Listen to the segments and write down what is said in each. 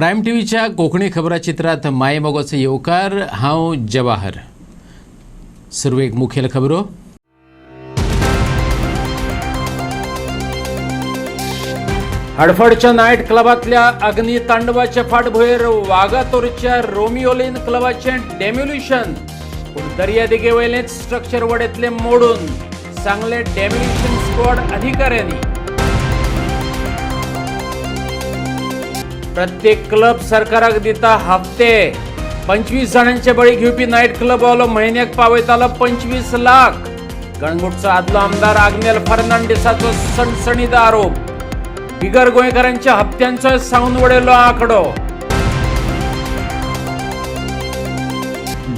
Prime टीव्हीच्या कोकणी खबराचित्रात माय मोगोचे येवकार हांव जवाहर। सुरवेक मुखेल खबरो। हडफडच्या नायट क्लबातल्या अग्नितांडवाच्या फाटभुंयेर वागातोरच्या रोमियोलिन क्लबाचे डेमोल्युशन। दर्यादेगे वयलें स्ट्रक्चर वडेतले मोडून सांगले डेमोल्युशन स्क्वॉड अधिकाऱ्यांनी। प्रत्येक क्लब सरकाराक दिता हप्ते। 25 जाणांचे बळी घेवपी नायट क्लब वालो म्हयन्याक पावयतालो 25 लाख। गणगुटचो आदलो आमदार आग्नेल फर्नांडिसाचो सणसणीत आरोप। बिगर गोंयकारांच्या हप्त्यांचो सांगून वडयलो आंकडो।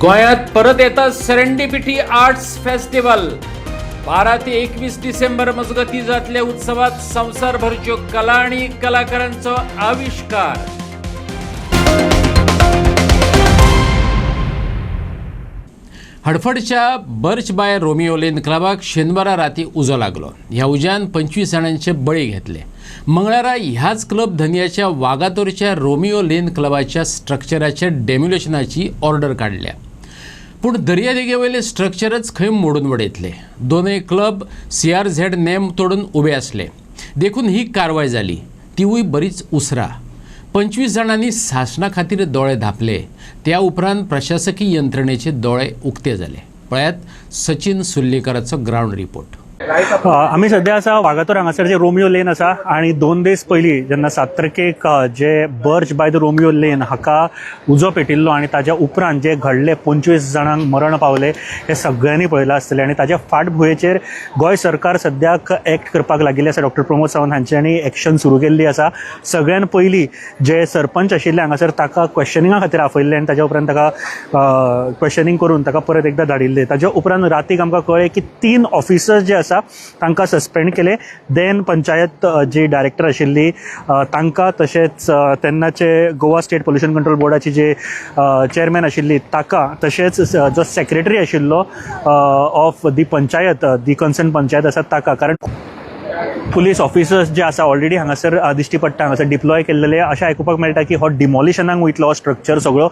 गोंयांत परत येता सेरेंडिपिटी आर्ट्स फेस्टिवल। 12 ते 21 डिसेंबर मजगती जातल्या उत्सवात संवसारभरच्यो कला आणि कलाकारांचो आविष्कार। हडफडच्या बर्च बाय रोमियोलिन क्लबाक शेनवारा राती उजो लागलो। ह्या उज्यान 25 जाणांचे बळी घेतले। मंगळारा ह्याच क्लब धनियाच्या वागातोरच्या रोमियोलिन क्लबाच्या स्ट्रक्चराच्या डेमोल्युशनाची ऑर्डर काढल्या। पूण दर्यादेगे वयले स्ट्रक्चरच खंय मोडून वडयतले। दोनूय क्लब CRZ नेम तोडून उबे आसले देखून ही कारवाय जाली, तिवूय बरीच उसरा। 25 जाणांनी शासना खातीर दोळे धांपले। त्या उपरांत प्रशासकीय यंत्रणेचे दोळे उक्ते जाले। पळयात सचिन सुल्लीकराचो ग्राउंड रिपोर्ट। आम्ही सध्या असा वागातोर हांगासर जे रोमियो लेन आसा आणि 2 दीस पयलीं जेन्ना 7 तारखेक जे Birch by the Romeo Lane हाका उजो पेटिल्लो आणि ताच्या उपरांत जे घडले 25 जाणांक मरण पावले हे सगळ्यांनी पळयलां आसतलें। आणि ताच्या फाटभुंयेचेर गोंय सरकार सद्याक एक्ट करपाक लागिल्लें आसा। डॉक्टर प्रमोद सावंत हांच्यांनी एक्शन सुरू केल्ली आसा। सगळ्यान पयलीं जे सरपंच आशिल्ले हांगासर ताका क्वेश्चनिंगा खातीर आपयल्ले आणि ताच्या उपरांत ताका क्वेश्चनिंग करून ताका परत एकदां धाडिल्ले। ताच्या उपरांत रातीक आमकां कळ्ळें की 3 ऑफिसर्स जे आसा तांकां सस्पेंड केले। देन पंचायत जी डायरेक्टर आशिल्ली तांकां, तशेंच तेन्नाचे गोवा स्टेट पोल्युशन कंट्रोल बोर्डाची जे चेअरमॅन आशिल्ली ताका, तशेंच जो सेक्रेटरी आशिल्लो of the panchayat, the concern panchayat आसा ताका। कारण पुलीस ऑफिसर्स जे आसा ऑलरेडी हांगासर दिश्टी पडटा, हांगासर डिप्लॉय केल्लेले अशें आयकुपाक मेळटा की हो डिमॉलिशनाक वयतलो हो स्ट्रक्चर सगळो।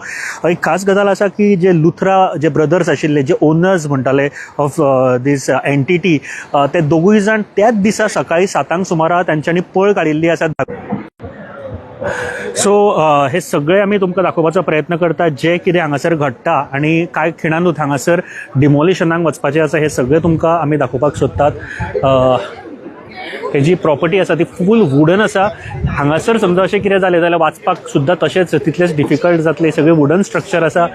एक खास गजाल आसा की जे लुथरा जे ब्रदर्स आशिल्ले, जे ओनर्स म्हणटाले ऑफ दीस एंटिटी, ते दोगूय जाण त्याच दिसा सकाळी 7 सुमाराक तांच्यांनी पळ काडिल्ली आसा। सो हे सगळे आमी तुमकां दाखोवपाचो प्रयत्न करता जे कितें हांगासर घडटा आणि कांय खिणांनूच हांगासर डिमॉलिशनाक वचपाचें आसा हे सगळें तुमकां आमी दाखोवपाक सोदतात। ही जी प्रॉपर्टी आसा ती फूल वुडन आसा। हांगासर समजा अशें कितें जालें जाल्यार वाचपाक सुद्दां तशेंच तितलेंच डिफिकल्ट जातलें। सगळें वुडन स्ट्रक्चर आसा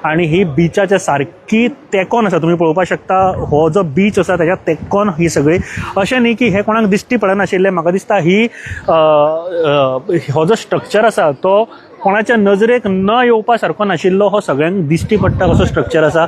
आणि ही बीचाच्या सारकी तेंकोन आसा। तुमी पळोवपाक शकता हो जो बीच आसा ताच्या तेंकोन ही सगळी। अशें न्ही की हे कोणाक दिश्टी पडनाशिल्लें। म्हाका दिसता ही हो जो स्ट्रक्चर आसा तो कोणाच्या नजरेक न येवपा सारको नाशिल्लो, हो सगळ्यांक दिश्टी पडटा कसो स्ट्रक्चर आसा।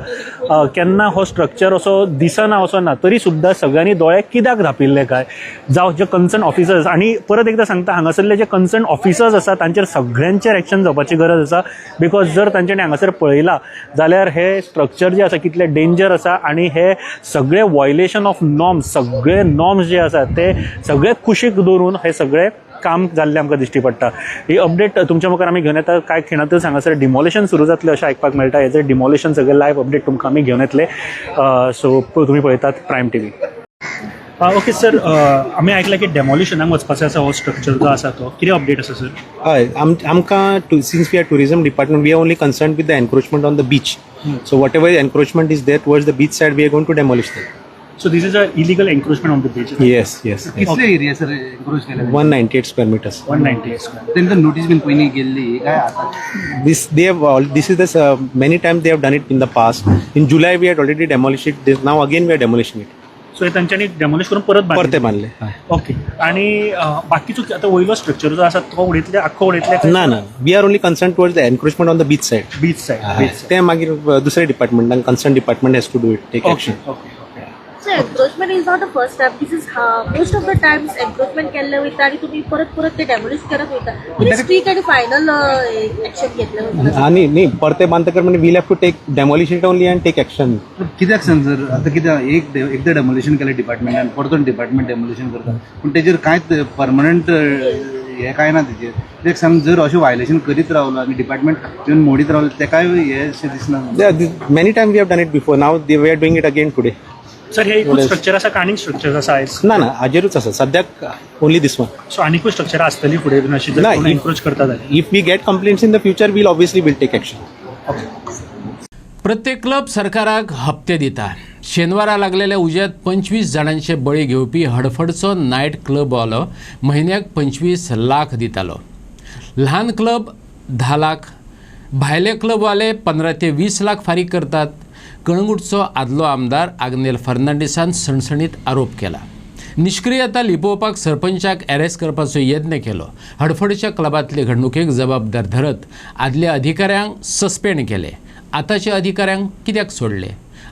केन्ना हो स्ट्रक्चर असो दिसना असो ना, तरी सुद्दां सगळ्यांनी दोळे कित्याक धांपिल्ले काय, जावं जे कन्सर्न ऑफिसर्स, आणि परत एकदा सांगता हांगासरले जे कन्सर्न ऑफिसर्स आसा तांचेर सगळ्यांचेर एक्शन जावपाची गरज आसा। बिकॉज जर तांच्यांनी हांगासर पळयला जाल्यार हे स्ट्रक्चर जे आसा कितले डेंजर आसा आणि हे सगळे वॉयलेशन ऑफ नॉर्म्स, सगळे नॉर्म्स जे आसा ते सगळे कुशीक दवरून हे सगळे काम जाल्लें आमकां दिश्टी पडटा। ही अपडेट तुमच्या मुखार आमी घेवन येता। कांय खिणांतूच हांगासर डिमॉलिशन सुरू जातलें अशें आयकपाक मेळटा। हेजे डिमॉलिशन सगळे लायव्ह अपडेट तुमकां आमी घेवन येतले। सो तुमी पळयतात प्रायम टीव्ही। ओके सर, आमी आयकलां की डेमॉलिशनाक वचपाचो आसा हो स्ट्रक्चर जो आसा तो, कितें अपडेट आसा सर? हय, आमकां since we are tourism department, we are only concern with the encroachment on the beach. So whatever encroachment is there towards the beach side, we are going to demolish them. So this is a illegal encroachment on the beach. Yes, yes. कितले area sir एन्क्रोच केले? 198 square meters. 198 square. त्यांना notice bin कोणी गेल्ली काय आता? This is this many times they have done it in the past. In July we had already demolished it. Now again we are demolishing it. So हे तांच्यांनी डेमॉलिश करून परत बांधले. ओके। आणि बाकीचो आता वयलो स्ट्रक्चर जो आसा तो उडयतले, आख्खो उडयतले? ना, we are only concern towards the encroachment on the beach side. Beach side ते मागीर दुसरे department, concern department has to do it, take action. Okay. So encroachment is not the first step. This is most of the times encroachment केल्ले वयता आणि तुम्ही परत ते demolish करत वयता. तुम्ही स्ट्रिक्ट आणि फायनल एक्शन घेतले वयता. आणि नाही परते बांधकर म्हणजे will have to take demolish it only and take action. कित्याक सांग सर, आता कित्याक एकदा डेमोलिशन केलें डिपार्टमेंटान, परतून डिपार्टमेंट डेमोलिशन करता, पूण तेजेर कांयच परमनंट हे काय ना तेजेर तेका सांग जर अशें वायलेशन करीत रावलो आनी डिपार्टमेंट येवन मोडीत रावलो तेकाय हे अशें दिसना Many times we have done it before. Now we are doing it again today. Sir हे एकूच स्ट्रक्चर आसा का आनीक स्ट्रक्चर आसा आयज ना हाजेरूच आसा सद्याक ओनली दिस वन. सो आनीकूय स्ट्रक्चर आसतली फुडें बीन अशी जर ना, कोण if- एन्क्रोच करता जाल्यार If we get complaints in the future, we'll obviously take action. प्रत्येक क्लब सरकाराक हप्ते दिता. शेनवारा लागलेल्या उज्यात 25 जाणांचे बळी घेवपी हडफडचो नायट क्लबवालो म्हयन्याक 25 लाख दितालो. ल्हान क्लब 10 लाख, भायले क्लबवाले 15 ते 20 लाख फारीक करतात. कळंगूटचो आदलो आमदार आग्नेल फर्नांडिसान सणसणीत आरोप केला. निष्क्रियता लिपोवपाक सरपंचाक अरेस्ट करपाचो यत्न केलो. हडफडच्या क्लबांतले घडणुकेक जबाबदार धरत आदल्या अधिकाऱ्यांक सस्पेंड केले. आताच्या अधिकाऱ्यांक कित्याक सोडले?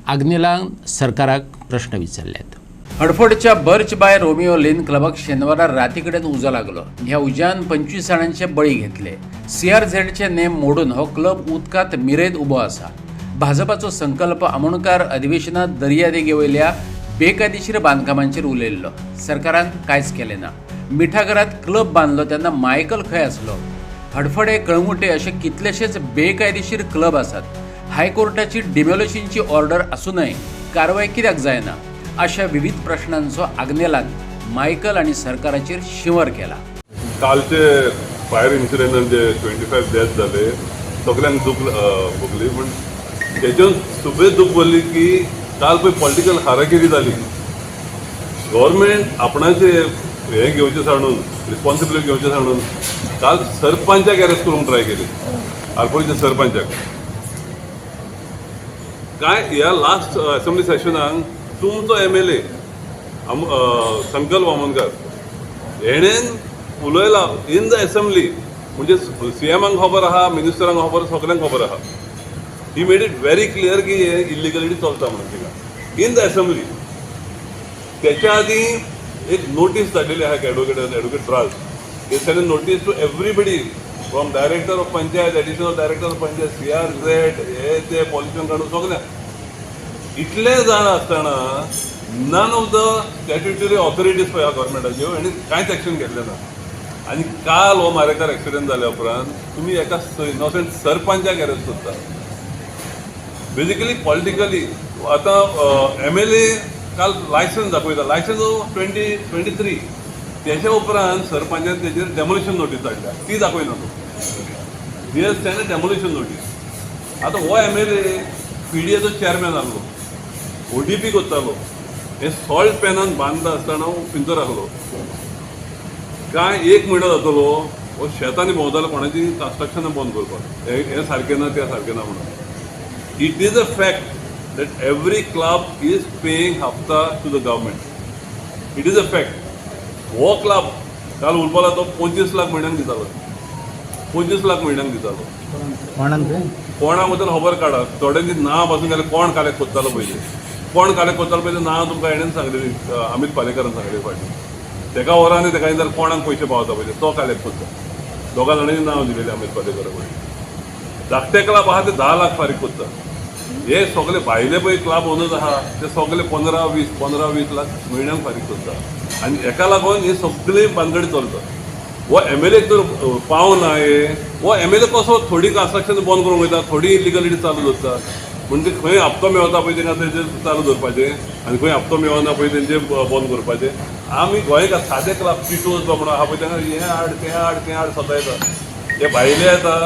आग्नेलान सरकाराक प्रश्न विचारल्यात. हडफडच्या बर्च बाय रोमिओ लेन क्लबाक शेनवारा राती कडेन उजो लागलो. ह्या उज्यान 25 जाणांचे बळी घेतले. CRZचे नेम मोडून हो क्लब उदकांत मिरेत उबो आसा. भाजपाचो संकल्प आमोणकार अधिवेशनात दर्यादेगेवयल्या बेकायदेशीर बांदकामांचेर उलयल्लो. सरकारान कांयच केलें ना. मिठागरात क्लब बांदलो तेन्ना मायकल खंय आसलो? हडफडे कळंगुटे अशे कितलेशेच बेकायदेशीर क्लब आसात. हायकोर्टाची डिमोलिशनची ऑर्डर असूनय कारवाय कित्याक जायना? अशा विविध प्रश्नांचो आग्नेलान मायकल आणि सरकाराचेर शिंवर केला. कालचे फायर इन्सिडेंटान जे 25 डेथ जाले सगळ्यांक दूख भोगली. पण तेच्यान सुबेज दूख भरली की काल पळय पॉलिटिकल हारागिरी जाली. गव्हर्मेंट आपणाचे हे घेवचे सांडून रिस्पॉन्सिबिलिटी घेवचे सांडून काल सरपंचाक अरेस्ट करूंक ट्राय केली. आरपोळीच्या सरपंचाक काय ह्या लास्ट असेंब्ली सेशनाक तुमचो MLA संकल्प आमोणकार हेणेन उलयला इन द असेंब्ली. म्हणजे CMांक खबर आहा, मिनिस्टरांक खबर, सगळ्यांक खबर आहा. He made it very clear की हे इलिगलिटी चलता म्हणून थिंगा इन द असेंब्ली. त्याच्या आधी एक नोटीस धाडलेली आहा advocate Raj. They send a notice to everybody from director of panchayat, additional director of panchayat, CRZ हे ते पॉलिटिशन काढून सगळ्यांक इतले जाण आसतना none of the statutory authorities पळय ह्या गव्हर्मेंटाच्यो हेणी कांयच एक्शन घेतलें ना. आनी काल हो मारेकार एक्सिडेंट जाल्या उपरांत तुमी एका इनोसंट सरपंचाक अरेस्ट करता. बेजिकली पॉलिटिकली आतां MLA काल लायसन्स दाखयता. लायसन्स 2023 तेच्या उपरांत सरपंचान तेजेर डेमोलिशन नोटीस धाडल्या. ती दाखयना तो. He has send a demolition notice. आतां हो MLA PDAचो चेअरमॅन आहलो, ODP करतालो. हे सॉल्ट पॅनान बांदता आसतना पिंजर आहलो. काय 1 म्हयनो जातलो हो शेतांनी भोंवतालो कोणाची कन्स्ट्रक्शनां बंद करपाक. हे सारकें ना तें सारकें ना म्हणून. It is a fact that every club is paying hafta to the government. It is a fact. हो क्लब काल उरपाला तो 25 लाख म्हयन्याक दितालो. 25 लाख म्हयन्याक दितालो. कोणाक बद्दल खबर काडा. थोड्यांची नांव पासून गेले कोण कालेक्ट करतालो पयलीं. कोण कालेक्ट करतालो पयलीं नांव तुमकां हेणेन सांगलेली, अमित पालेकरान सांगलेली फाटीं. तेका वरांनी तेका जाल्यार कोणाक पयशे पावता पयलीं तो कालेक्ट करता. दोगा जाणांनी नांव दिलेलें अमित पालेकरा कडेन. धाकटे क्लब आहा ते 10 लाख फारीक करता. हे सगळे भायले पळय क्लब ओनर्स आहा ते सगळे 15-20 लाख म्हयन्याक फारीक करता. आनी हेका लागून ही सगळी बांदगडी चलता. हो MLA तर पावना हो MLA कसो थोडी कन्स्ट्रक्शन बंद करूंक वयता, थोडी इलिगलिटी चालू दवरता. म्हणजे खंय हप्तो मेळता पळय तेन्ना तेजेर चालू दवरपाचें आनी खंय हप्तो मेळना पळय तेंचेर बंद करपाचें. आमी गोंयकार सादे क्लब पिटोज म्हणून आहा पळय तेन्ना हें हाड सदां येता. हे भायले येता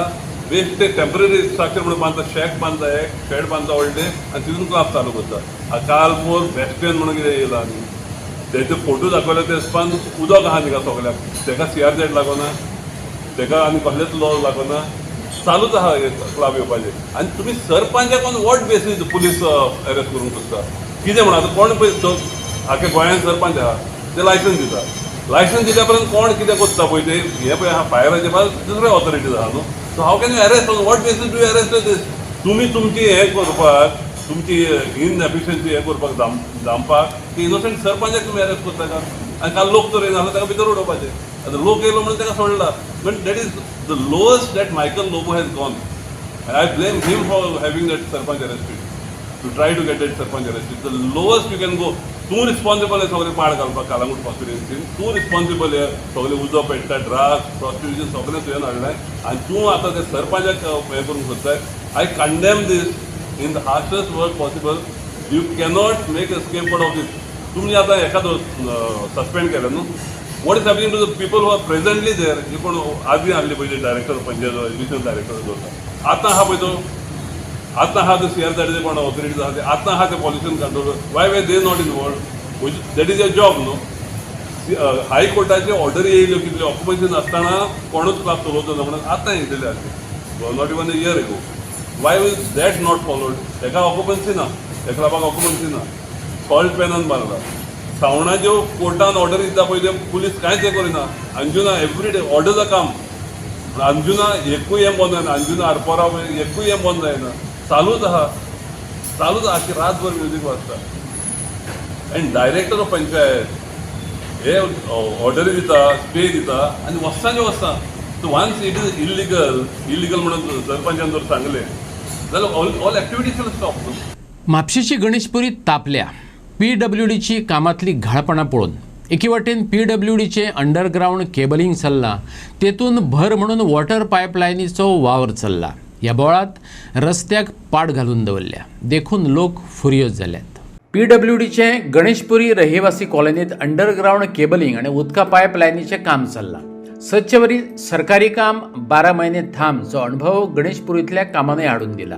बेस्ट ते टेम्पररी स्ट्रक्चर म्हणून बांदता. शेक बांदता, एक शेड बांदता व्हडलें आनी तितून क्लब चालू करता. काल पोर बेस्टेन म्हणून कितें येयला आनी तेचे फोटो दाखयले ते स्पान उदक आहा थिंगा सगळ्याक. तेका CRZ लागना, तेका आनी कसलेच लॉ लागना. चालूच आहा हे क्लब येवपाचें. आनी तुमी सरपंचाक on what basis police arrest करूंक सोदता? कितें म्हणून आतां कोण पळय आख्या गोंयांत सरपंच आहा ते लायसन्स दिता. लायसन्स दिल्या पर्यंत कोण कितें करता पळय ते हे पळय आहा फायराचे बाद दुसरे ऑथॉरिटीज आहा न्हू. So how can you arrest on what basis do arrest this? तुमी तुमची हें करपाक, तुमची इनएफिशियन्सी हें करपाक जांपाक ती इनोसंट सरपंचाक तुमी अरेस्ट करता का? आनी काल लोक तर येना ताका भितर उडोवपाचें. आतां लोक येयलो म्हणून ताका सोडला. But that is the lowest that Michael Lobo has gone. I blame him for having that sarpanch arrested. To try to get that sarpanch election. The lowest you can go. तूं रिस्पॉन्सिबल आहे सगळे पाड घालपाक कालांगूट कॉन्स्टिट्युएन्सीन. तूं रिस्पॉन्सिबल आहे सगळे उजो पेट्टा ड्रग्स प्रॉस्टिट्यूशन सगळें तुवें हाडलाय आनी तूं आतां ते सरपंचाक हें करूंक सोदताय. I condemn this in the harshest word possible. You cannot make escape out of this. तुमी आतां एखादो सस्पेंड केला न्हू. What is happening to the people who are presently there. हे कोण आदी हाडले पयलीं डायरेक्टर पंचायत एज्युकेशन डायरेक्टर दवरता. आतां आहा पळय तो आतां आहा ते CR कोण ऑथॉरिटीज आहा ते आतां आहा ते pollution controller. Y way they not involved. That is a job न्हू. हायकोर्टाचे ऑर्डर येयल्यो कितले ऑक्युपन्सी नासतना कोणूच क्लास चलोवचो ना म्हणून आतां येयलेले आसले not even a year ago. Why is that not followed. ताका ऑक्युपन्सी ना. त्या क्लबाक ऑक्युपन्सी ना. सॉल्ट पॅनान बांदला. श्रावणाच्यो कोर्टान ऑर्डर दिता पळय पुलीस कांयच हें करिना. Anjuna every day order the काम. अंजुना एकूय हें बंद जायना. अंजुना आरपोरा एकूय हें बंद जायना. चालूच आहा आखी रातभर म्युजीक वाजता. एंड डायरेक्टर ऑफ पंचायत हे ऑर्डरी दिता स्टे दिता आनी वचता. So once it is illegal म्हणून सरपंचान जर सांगलें जाल्यार ऑल एक्टिविटीज विल स्टॉप. म्हापशेची गणेशपुरी तापल्या. PWDची कामातली घाळपणां पळोवन एके वटेन PWDचे अंडरग्राऊंड केबलिंग चल्लां तेतून भर म्हणून वॉटर पायपलायनीचो वावर चल्ला. ह्या बोळात रस्त्याक पाड घालून दवरल्या देखून लोक फुरियोज जाल्यात. PWDचे गणेशपुरी रहिवासी कॉलनीत अंडरग्राऊंड केबलिंग आणि उदका पायपलायनीचे काम चल्लां. सदचे सरकारी काम 12 महिने थांब जो अनुभव गणेशपुरीतल्या कामांनी हाडून दिला.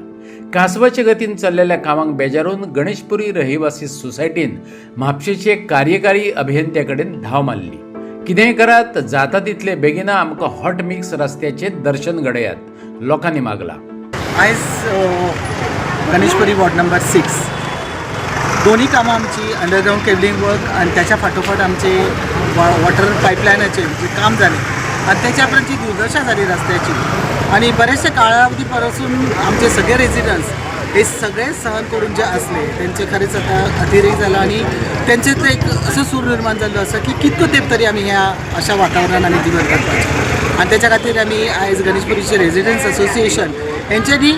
कासवाच्या गतीन चल्लेल्या कामांक बेजारून गणेशपुरी रहिवासी सोसायटीन म्हापशेचे कार्यकारी अभियंत्या कडेन धाव मारली. कितेंय करात जाता तितले बेगिना आमकां हॉट मिक्स रस्त्याचे दर्शन घडयात लोकांनी मागला. आयज गणेशपुरी वॉर्ड नंबर 6 दोन्ही कामां आमची अंडरग्राऊंड केबलिंग वर्क आणि त्याच्या फाटोफाट आमचे वॉटर पाईपलाईनाचे जे काम झाले आणि त्याच्यापर्यंत जी दुर्दशा झाली रस्त्याची आणि बऱ्याचशा कालावधीपासून आमचे सगळे रेजिडंट्स हे सगळे सहन करून जे असले त्यांचे खरेच आता अतिरेक झाला आणि त्यांचेच एक असं सूर निर्माण झालं असं की कितको तेंप तरी आम्ही ह्या अशा वातावरणात आम्ही दिवस करपाचे आणि त्याच्या खातीर आम्ही आयज गणेशपुरीचे रेजिडंट्स असोसिएशन यांच्यानी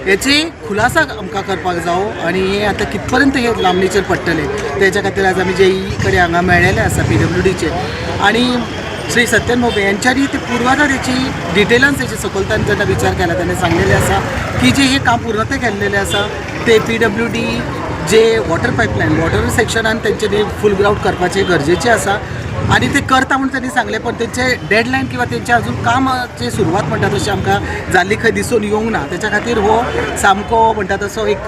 याची खुलासा आमकां करपाक जावो आणि हे आता कितपर्यंत हे लांबणीचेर पडटले त्याच्या खातीर आज आमी JE कडे हांगा मेळ्ळेले आसा PWDचे आणि श्री सत्यन मोबे यांच्यानी ते पूर्वाधार याची डिटेलान त्याची सखोलतान जेन्ना विचार केला त्यांनी सांगलेले आसा की जे हे काम पूर्णते केल्लेले आसा ते PWD जे वॉटर पाईपलाईन वॉटर सेक्शनान तेंच्यांनी फूल ग्राउंड करपाचे गरजेचे आसा आणि ते करता म्हणून त्यांनी सांगले पण त्यांचे डेडलाईन किंवा त्यांचे अजून कामाची सुरवात म्हणटा तशी आमकां जाल्ली खंय दिसून येवंक ना. त्याच्या खातीर हो सामको म्हणटा तसो एक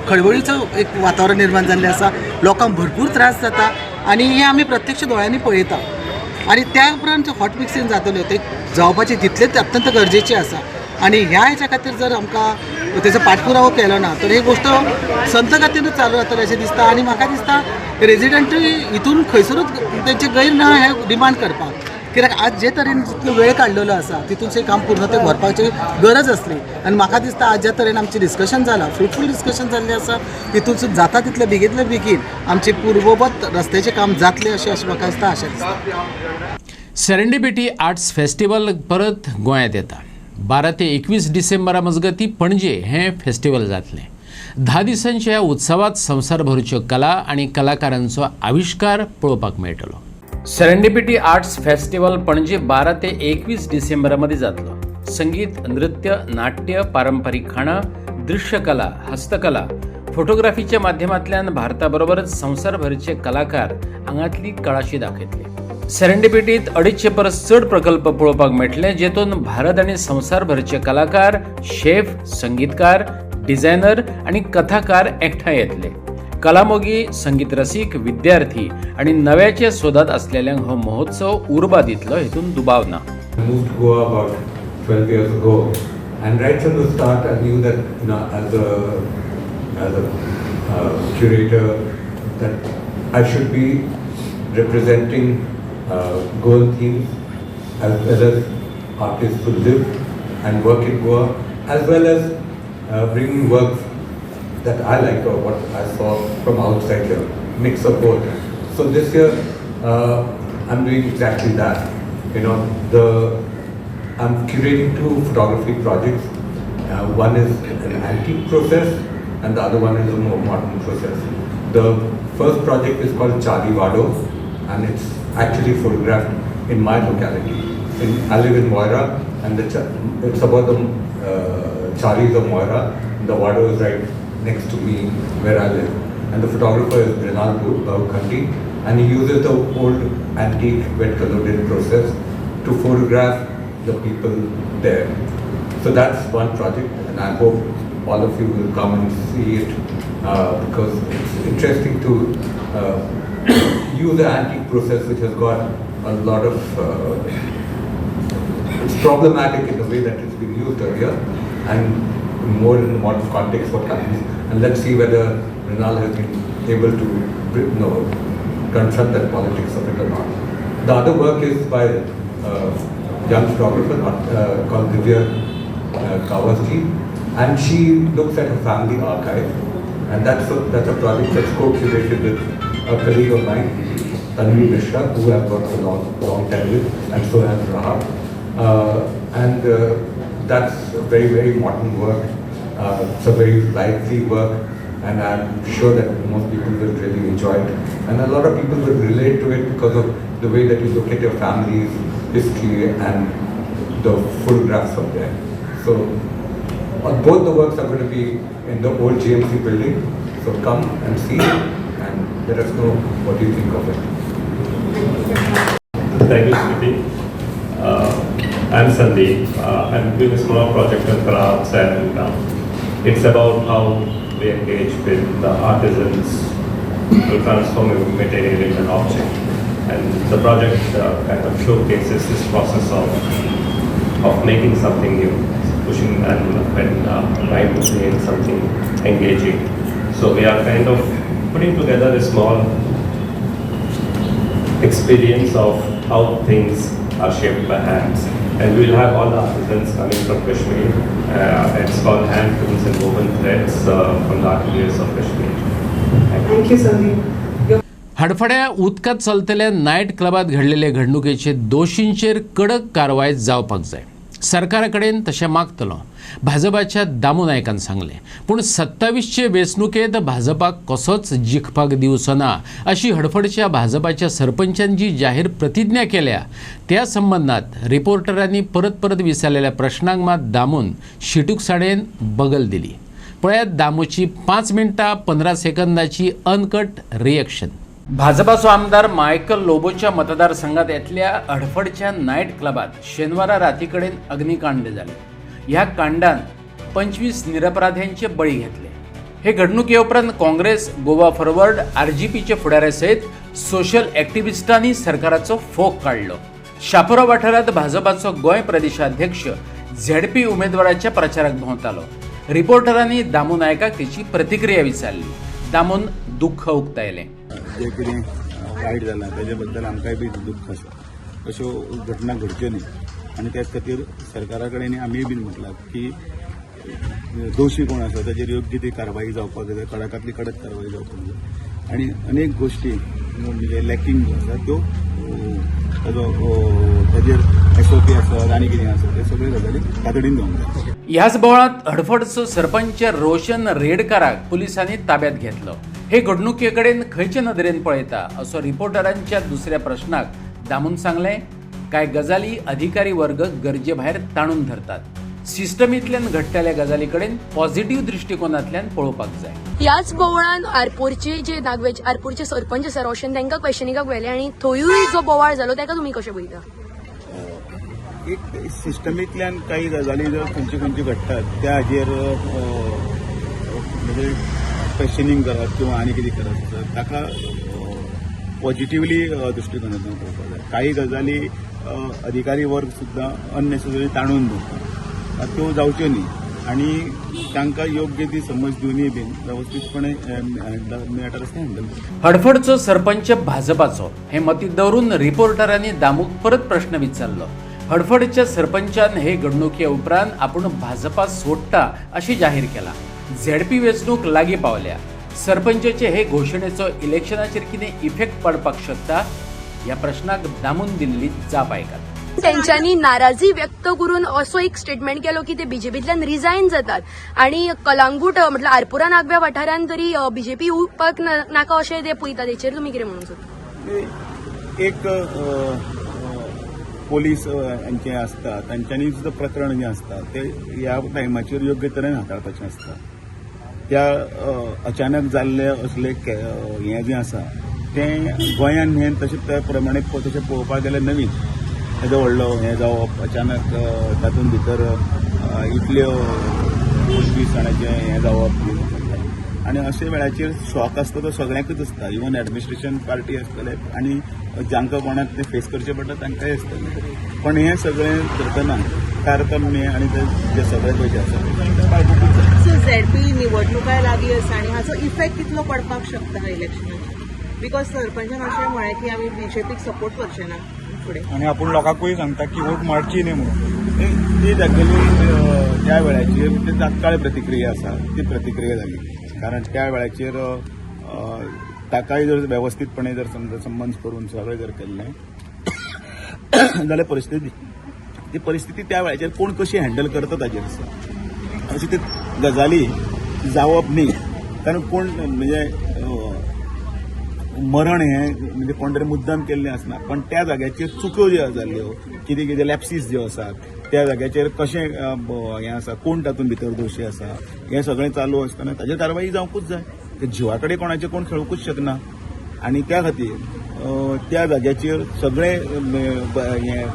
खळबळीचो एक वातावरण निर्माण जाल्लें आसा. लोकांक भरपूर त्रास जाता आणि हे आमी प्रत्यक्ष दोळ्यांनी पळयता आणि त्या उपरांत हॉट मिक्सिंग जातले ते जावपाचे तितलेच अत्यंत गरजेचे आसा आणि ह्या हेच्या खातीर जर आमकां त्याचा पाठपुरावो केलो ना तर ही गोष्ट संत गतीनूच चालू जातली अशें दिसता आणि म्हाका दिसता रेजिडंटूय हितून खंयसरूच तेंचे गैर ना हे डिमांड करपाक कित्याक आज जे तरेन जितलो वेळ काडलेलो आसा तितूनचें काम पूर्णतें व्हरपाची गरज आसली आनी म्हाका दिसता आज ज्या तरेन आमचें डिस्कशन जालां फ्रुटफूल डिस्कशन जाल्लें आसा तितून जाता तितले बेगीन आमचें पूर्ववत रस्त्याचें काम जातलें अशें म्हाका दिसता आशा दिसता. सेरेंडिपिटी आर्ट्स फेस्टिवल परत गोंयांत येता. 12 ते 21 डिसेंबरा मजगती पणजे हें फेस्टिवल जातलें. 10 दिसांच्या ह्या उत्सवात संवसारभरच्यो कला आणि कलाकारांचो आविष्कार पळोवपाक मेळटलो. सेरेंडिपिटी आर्ट्स फेस्टिवल पणजे 12 ते 21 डिसेंबरामध्ये जातलो. संगीत, नृत्य, नाट्य, पारंपरिक खाणा, दृश्यकला, हस्तकला, फोटोग्राफीच्या माध्यमांतल्यान भारताबरोबरच संवसारभरचे कलाकार हांगातली कळाशी दाखयतले. सेरेंडिपिटीत 250 परस चड प्रकल्प पळोवपाक मेळटले जेतून भारत आणि संवसारभरचे कलाकार, शेफ, संगीतकार, डिझायनर आणि कथाकार एकठांय येतले. कलामोगी, संगीत रसीक, विद्यार्थी आणि नव्याचे सोदात असलेल्यांक हो महोत्सव उर्बा दितलो हेतून दुबाव ना. I moved to Goa about 12 years ago, and right from the start, I knew that as a curator, that I should be representing Goan themes as well as artists who live and work in Goa, as well as bringing works that I like or what I saw from outside here, mix of both. So this year, I'm doing exactly that. I'm curating 2 photography projects. One is an antique process and the other one is a more modern process. The first project is called Charlie Vado, and it's actually photographed in my locality. I live in Moira, and it's about the Charlies of Moira. The Vado is right next to me where I live. And the photographer is Rinal Baukhandi, and he uses the old antique wet colored process to photograph the people there. So that's one project, and I hope all of you will come and see it because it's interesting to use the antique process, which has got a lot of it's problematic in the way that it's been used earlier, and more in the modern context what happens. And let's see whether Rinal has been able to confront that politics of it or not. The other work is by a young photographer called Divya Kawasji, and she looks at her family archive, and that's a project that's co-curated with a colleague of mine, Tanvi Mishra, who I've worked a long time with, and so has Rahab. That's a very, very modern work. It's a very lively work, and I'm sure that most people will really enjoy it. And a lot of people will relate to it because of the way that you look at your family's history and the photographs of them. So both the works are going to be in the old GMC building. So come and see and let us know what you think of it. Thank you, Smriti. I'm Sandeep. I'm doing a small project on crafts, and it's about how we engage with the artisans to transform a material into an object. And the project kind of showcases this process of making something new, pushing and trying to create something engaging. So we are kind of putting together a small experience of how things are shaped by hands. And we'll have all the artisans coming from Kashmir. It's called Hand Tools and Woven Threads from the ateliers of Kashmir. Thank you, Sandeep. हडफड्या उदकात चलतल्या night क्लबात घडलेले घडणुकेचे दोषींचेर कडक कारवाय जावपाक जाय. सरकारा कडेन तशें मागतलो भाजपाच्या दामू नायकान सांगले. पूण 27चे वेंचणुकेंत भाजपाक कसोच जिखपाक दिवचो ना अशी हडफडच्या भाजपाच्या सरपंचांनी जी जाहीर प्रतिज्ञा केल्या त्या संबंधात रिपोर्टरांनी परत परत विचारलेल्या प्रश्नांक मात दामून शिटूकसाणेन बगल दिली. पळयात दामूची 5 मिनटां 15 सेकंदाची अनकट रिएक्शन. भाजपाचो आमदार मायकल लोबोच्या मतदारसंघात येतल्या हडफडच्या नायट क्लबात शेनवारा राती कडेन अग्निकांड जाले. ह्या कांडान 25 निरपराध्यांचे बळी घेतले. हे घडणुके उपरांत काँग्रेस, गोवा फॉरवर्ड, आरजीपीचे फुडाऱ्या सयत सोशल एक्टिव्हिस्टांनी सरकाराचो फोग काढलो. शापोरा वाठारांत भाजपाचो गोंय प्रदेशाध्यक्ष झेडपी उमेदवाराच्या प्रचाराक भोंवतालो. रिपोर्टरांनी दामू नायकाक तेची प्रतिक्रिया विचारली. दामून दुःख उक्तायलें. जे कितें वायट जालां ताजे बद्दल आमकांय बी दुख्ख आसा. अश्यो घटना घडच्यो न्ही आनी त्याच खातीर सरकारा कडेन आमी बीन म्हटलां की दोशी कोण आसा ताजेर योग्य ती कारवाई जावपाक जाय, कडकांतली कडक कारवाई जावपाक जाय. आनी अनेक गोश्टी म्हणजे लॅकिंग ज्यो आसा त्यो ताजेर SOP आसत आनी कितें आसत ते सगळे गजाली तातडीन जावंक जाय. ह्याच बोळात हडफडचो सरपंच रोशन रेडकाराक पुलिसांनी ताब्यात घेतलो. हे घडणुके कडेन खंयचे नदरेन पळयता असो रिपोर्टरांच्या दुसऱ्या प्रश्नाक दामून सांगलें. कांय गजाली अधिकारी वर्ग गरजे भायर ताणून धरतात. सिस्टमींतल्यान घडटल्या गजाली कडेन पॉझिटिव्ह दृश्टिकोनांतल्यान पळोवपाक जाय. ह्याच बोवाळान आरपोरचे सरपंच आसा रोशन तांकां क्वेश्चनिंगाक व्हेले आनी थंयूय जो बोवाळ जालो ताका तुमी कशें पळयता? एक सिस्टमींतल्यान काही गजाली जर खंयच्यो घडटात त्या हाजेर म्हणजे क्वेश्चनिंग करप किंवा आनी कितें करप ताका पॉझिटिव्हली दृश्टिकोनांतल्यान पळोवपाक जाय. काही गजाली अधिकारी वर्ग सुद्दां अननेसेसरी ताणून दवरतात. त्यो जावच्यो न्ही आनी तांकां योग्य ती समज दिवनी बीन व्यवस्थीतपणे मॅटर आसा हँडल. हडफडचो सरपंच भाजपाचो हे मतीत दवरून रिपोर्टरांनी दामूक परत प्रश्न विचारलो. हडफडच्या सरपंचान हे घडणुके उपरांत आपूण भाजपा सोडटा अशी जाहीर केला. झेडपी वेंचणूक लागीं पावल्या. सरपंचाचे हे घोशणेचो इलेक्शनाचेर कितें इफेक्ट पडपाक शकता ह्या प्रश्नाक दामून दिल्ली जाप आयकात. त्यांच्यानी नाराजी व्यक्त करून असो एक स्टेटमेंट केलो की ते बीजेपींतल्यान रिजायन जातात आणि कलांगूट म्हटल्यार आरपुरा नागव्या वाठारांत तरी बीजेपी येवपाक नाका अशें ते पळयता. तेचेर तुमी कितें म्हणून सोदता? एक पोलीस यांचे आसता तांच्यांनी सुद्दां प्रकरण जें आसता तें ह्या टायमाचेर योग्य तरेन हाताळपाचें आसता. त्या अचानक जाल्ले असले हें जें आसा तें गोंयान हें तशें त्या प्रमाणे तशें पळोवपाक गेल्यार नवीन हेजो व्हडलो हें जावप अचानक तातूंत भितर इतल्यो 25 जाणांचें हें जावप आनी अशे वेळाचेर शॉक आसता तो सगळ्यांकच आसता. इवन एडमिनिस्ट्रेशन पार्टी आसतले आनी जांकां कोणाक तें फेस करचें पडटा तांकांय आसतलें. पण हें सगळें करतना तारतम्य आनी जे सगळे पळय आसा सो झेडपी निवडणुकाय लागीं आसा आनी हाचो इफेक्ट कितलो पडपाक शकता इलेक्शनाक? बिकॉज सरपंचान अशें म्हळें की आमी बीजेपीक सपोर्ट करचे ना फुडें आनी आपूण लोकांकूय सांगता की वोट मारची न्ही म्हणून ती जातली त्या वेळाचेर ती तात्काळ प्रतिक्रिया आसा ती प्रतिक्रिया जाली. कारण त्या वेळाचेर ताकाय जर वेवस्थीतपणे जर समजा संबंद करून सगळें जर केल्लें जाल्यार परिस्थिती त्या वेळाचेर कोण कशी हँडल करता ताचेर आसा. अशी ती गजाली जावप न्ही. कारण कोण म्हणजे मरण हें म्हणजे कोण तरी मुद्दाम केल्लें आसना. पण त्या जाग्याचेर चुक्यो ज्यो जाल्यो कितें कितें लॅप्सीस ज्यो आसात त्या जाग्याचेर कशें हें आसा कोण तातूंत भितर दोशी आसा हें सगळें चालू आसतना ताचेर कारवाई जावंकूच जाय. ते जिवा कडेन कोणाचें कोण खेळूंकूच शकना. आनी त्या खातीर त्या जाग्याचेर सगळें हें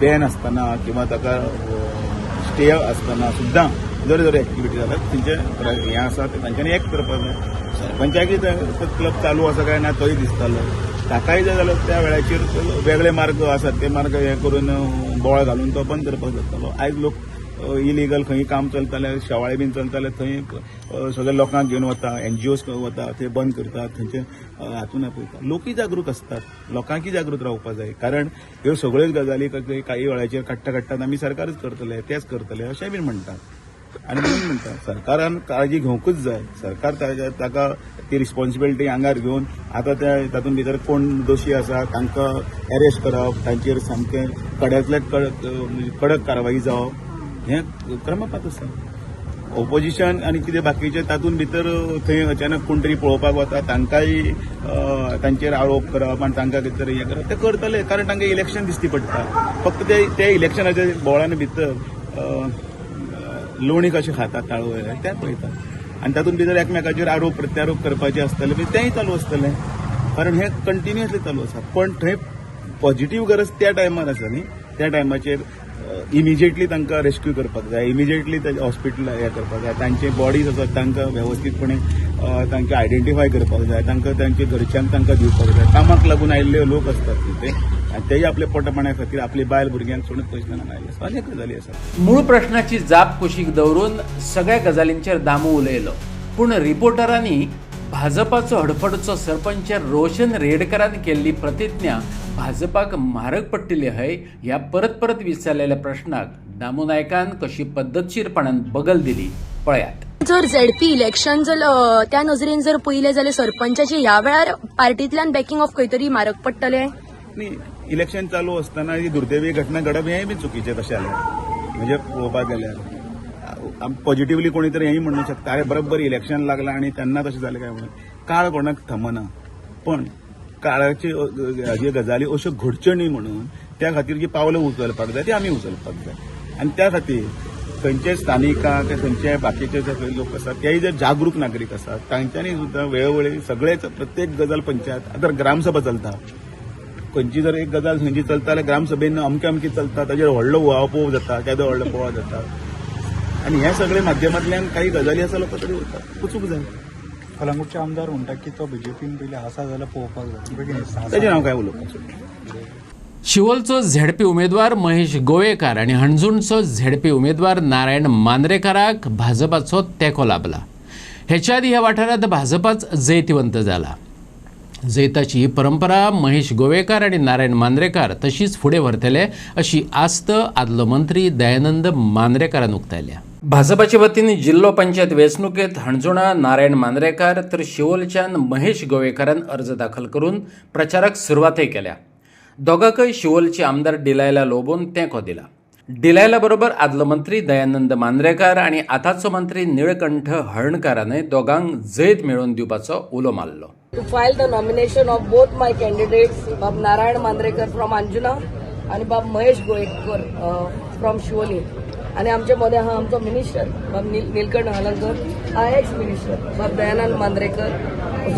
बॅन आसतना किंवा ताका स्टे आसतना सुद्दां जर एक्टिविटी जाल्यार तेंचें हें आसा तें तांच्यांनी एक्ट करपाक जाय. सरपंचाकय क्लब चालू आसा काय ना तोय दिसतालो. ताकाय जाय जाल्यार त्या वेळाचेर वेगळे मार्ग आसात ते मार्ग हे करून बोळ घालून तो बंद करपाक जातालो. आयज लोक इलिगल खंय काम चलताले शेवाळे बीन चलताले थंय सगळ्या लोकांक घेवन वता NGOs वता ते बंद करतात थंयचे हातून आपयता. लोकूय जागरूक आसतात लोकांकय जागृत रावपाक जाय. कारण ह्यो सगळ्योच गजाली काही वेळाचेर काडटात आमी सरकारच करतले तेच करतले अशें बीन म्हणटात. आनी म्हणून म्हणटा सरकारान काळजी घेवंकूच जाय. सरकार ताका ती रिस्पॉन्सिबिलिटी आंगार घेवन आतां त्या तातूंत भितर कोण दोशी आसा तांकां अरेस्ट करप तांचेर सामकें कड्यांतल्या कडक कारवाई जावप हें क्रमपात आसा. ऑपोजिशन आनी कितें बाकीचे तातूंत भितर थंय अचानक कोण तरी पळोवपाक वता तांकांय तांचेर आरोप करप आनी तांकां कितें तरी हें करप ते करतले. कारण तांकां इलेक्शन दिसती पडटा. फक्त ते इलेक्शनाच्या बोळान भितर लोणी कशें खातात ताळो तें पळयतात. आनी तातूंत भितर एकमेकाचेर आरोप प्रत्यारोप करपाचे आसतले बी तेंय चालू आसतलें. कारण हें कंटिन्युअसली चालू आसा. पण थंय पॉझिटीव गरज त्या टायमार आसा न्ही. त्या टायमाचेर इमिजिएटली तांकां रेस्क्यू करपाक जाय. इमिजिएटली हॉस्पिटल हें करपाक जाय. तांचे बॉडीज आसात तांकां वेवस्थीतपणे तांकां आयडेंटिफाय करपाक जाय. तांकां तांचे घरच्यांक तांकां दिवपाक जाय. कामाक लागून आयिल्ले लोक आसतात तिथे आनी तेय आपल्या पोटापाण्या खातीर आपली बायल भुरग्यांक सोडून पयस जाणांक आयले आसा. अनेक गजाली आसात. मूळ प्रश्नाची जाप कुशीक दवरून सगळ्या गजालींचेर दामू उलयलो. पूण रिपोर्टरांनी भाजपाचो हडफडचो सरपंच रोशन रेडकरान केल्ली प्रतिज्ञा भाजपाक म्हारग पडटली हय ह्या परत परत विचारलेल्या प्रश्नाक दामू नायकान कशी पद्धतशीरपणान बगल दिली पळयात. जर झेडपी इलेक्शन जर त्या नजरेन जर पयले जाल्यार सरपंचाचे ह्या वेळार पार्टींतल्यान बॅकिंग ऑफ खंय तरी म्हारग पडटलें. न्ही इलेक्शन चालू आसतना ही दुर्दैवी घटना घडप हेंय बी चुकीचें तशें जालें. म्हणजे पळोवपाक गेल्यार पॉझिटिव्हली कोणी तरी हेंय म्हणूंक शकता अरे बरोबर इलेक्शन लागलां आनी तेन्ना तशें जालें काय म्हणून. काळ कोणाक थमना. पण काळाचे ह्यो गजाली अश्यो घडच्यो न्ही म्हणून त्या खातीर जी पावलां उचलपाक जाय ती आमी उचलपाक जाय. आनी त्या खातीर खंयचे स्थानिकां ते खंयचे बाकीचे जे लोक आसात तेय जे जागरूक नागरीक आसात तांच्यांनी सुद्दां वेळोवेळी सगळेच प्रत्येक गजाल पंचायत आतां ग्रामसभा चलता. खंयची जर एक गजाल खंयची चलता जाल्यार ग्रामसभेन अमकें अमकें चलता ताजेर व्हडलो उहापोह जाता केदो व्हडलो बोवाळ जाता. आनी हे सगळे माध्यमांतल्यान काही गजाली आसा लोकां कडेन वता वचूंक जाय. कलंगूटचे आमदार म्हणटात की तो बीजेपीन पयलीं आसा जाल्यार पळोवपाक जाय. ताजेर हांव काय उलोवपाक सोदना. शिवोलचो झेडपी उमेदवार महेश गोवेकार आणि हणजूणचो झेडपी उमेदवार नारायण मांद्रेकाराक भाजपाचो तेंको लाभला. हेच्या आदी ह्या वाठारांत भाजपाच जैतिवंत जाला. जैताची ही परंपरा महेश गोवेकार आणि नारायण मांद्रेकार तशीच फुडें व्हरतले अशी आस्त आदलो मंत्री दयानंद मांद्रेकारान उक्तायल्या. भाजपाचे वतीन जिल्लो पंचायत वेंचणुकेंत हणजूणा नारायण मांद्रेकार तर शिवोलच्यान महेश गोवेकारान अर्ज दाखल करून प्रचाराक सुरवातय केल्या. दोगांकय शिवोलचे आमदार डिलायला लोबोन तेंको दिला. डिलायला बरोबर आदलो मंत्री दयानंद मांद्रेकार आणि आताचो मंत्री निळकंठ हळणकारानय दोगांक जैत मेळोवन दिवपाचो उलो मारलो. To file the nomination of both my candidates, Bab Narayan Mandrekar from Anjuna आणि बाब महेश गोयेकर फ्रॉम शिवोली. आणि आमच्या मध्ये हा आमचो मिनिस्टर बाब नीलकंठ हळणकर, हा एक्स मिनिस्टर बाब दयानंद मांद्रेकर,